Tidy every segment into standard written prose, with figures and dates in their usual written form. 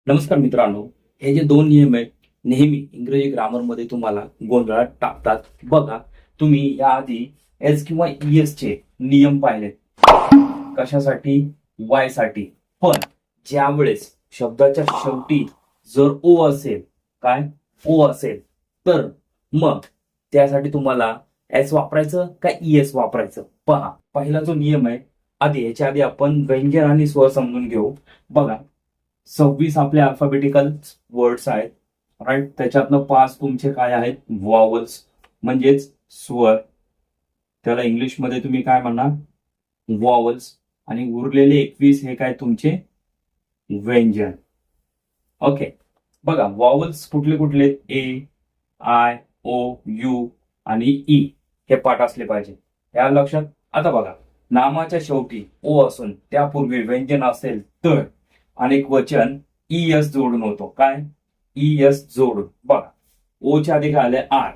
नमस्कार मित्रांनो, हे जे दोन नियम आहेत नेहमी इंग्रजी ग्रामरमध्ये तुम्हाला गोंधळात टाकतात. बघा, तुम्ही याआधी एस किंवा ईएस चे नियम पाहिलेत. कशासाठी? वाय साठी. पण ज्या वेळेस शब्दाच्या शेवटी जर ओ असेल, काय ओ असेल, तर मग त्यासाठी तुम्हाला एस वापरायचं का ईएस वापरायचं? पहा, पहिला जो नियम आहे, याच्या आधी आपण व्यंजन आणि स्वर समजून घेऊ. बघा, 26 आपले अल्फाबेटिकल वर्ड्स आहेत, राईट. त्याच्यातनं 5 तुमचे काय आहेत? वॉवल्स, म्हणजेच स्वर. त्याला इंग्लिशमध्ये तुम्ही काय म्हणणार? वॉवल्स. आणि उरलेले 21 हे काय तुमचे? व्यंजन. ओके, बघा, वॉवल्स कुठले कुठले? ए, आय, ओ, यू आणि ई हे पाठ असले पाहिजे, या लक्षात. आता बघा, नामाच्या शेवटी ओ असून त्यापूर्वी व्यंजन असेल तर अनेक वचन ईएस जोडून होतो. काय? ईएस जोडून. बघा, ओच्या आधी काय आलंय? आर.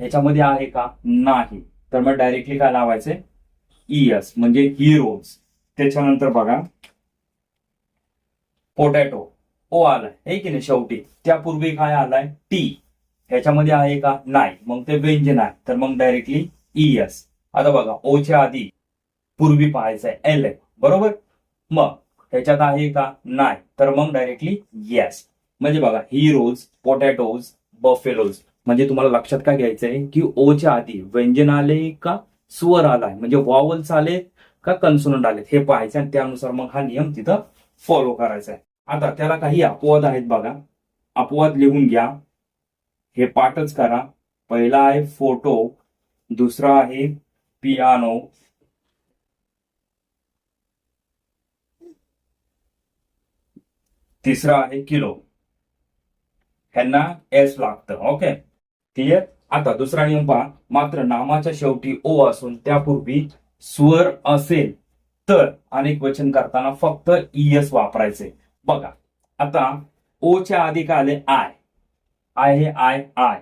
ह्याच्यामध्ये आहे का? नाही. तर मग डायरेक्टली काय लावायचंय? ईएस, म्हणजे हिरोज. त्याच्यानंतर बघा, पोटॅटो, ओ आलाय, हे की नाही शेवटी. त्यापूर्वी काय आलाय? टी. ह्याच्यामध्ये आहे का? नाही. मग ते व्यंजन आहे, तर मग डायरेक्टली ईएस. आता बघा, ओच्या आधी पूर्वी पाहायचंय एल आहे, बरोबर. मग ह्याच्यात आहे का? नाही. तर मग डायरेक्टली येस. म्हणजे बघा, हिरोज, पोटॅटोज, बफेलोज. म्हणजे तुम्हाला लक्षात काय घ्यायचंय की ओच्या आधी व्यंजन आले का स्वर आलाय, म्हणजे वॉवल्स आले का कन्सोनंट आले, हे पाहायचं. आणि त्यानुसार मग हा नियम तिथं फॉलो करायचा आहे. आता त्याला काही अपवाद आहेत. बघा, अपवाद लिहून घ्या, हे पाठच करा. पहिला आहे फोटो, दुसरा आहे पियानो, तिसरा आहे किलो. ह्यांना एस लागतं. Okay, clear. आता दुसरा नियम पहा. मात्र नामाच्या शेवटी ओ असून त्यापूर्वी स्वर असेल तर अनेक वचन करताना फक्त ईएस वापरायचे. बघा, आता ओच्या आधी काय आले? आय. आय हे आय आय.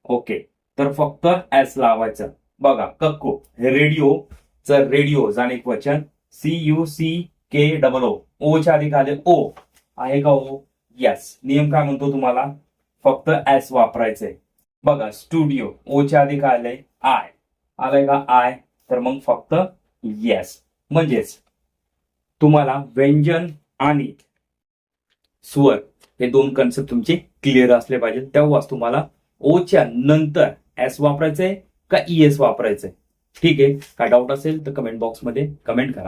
ओके, तर फक्त एस लावायचं. बघा, कक्को, रेडिओ, जर रेडिओ अनेक वचन CUCKOO. ओच्या आधी काय आले? ओ. आहे का ओ? यस. नियम काय म्हणतो तुम्हाला? फक्त एस वापरायचंय. बघा, स्टुडिओ, ओच्या आधी काय आलंय? आय. आलंय का? आय. तर मग फक्त येस. म्हणजेच तुम्हाला व्यंजन आणि स्वर हे दोन कन्सेप्ट तुमचे क्लिअर असले पाहिजे. तेव्हाच तुम्हाला ओच्या नंतर एस वापरायचंय का ईएस वापरायचंय. ठीक आहे, काय डाऊट असेल तर कमेंट बॉक्समध्ये कमेंट करा.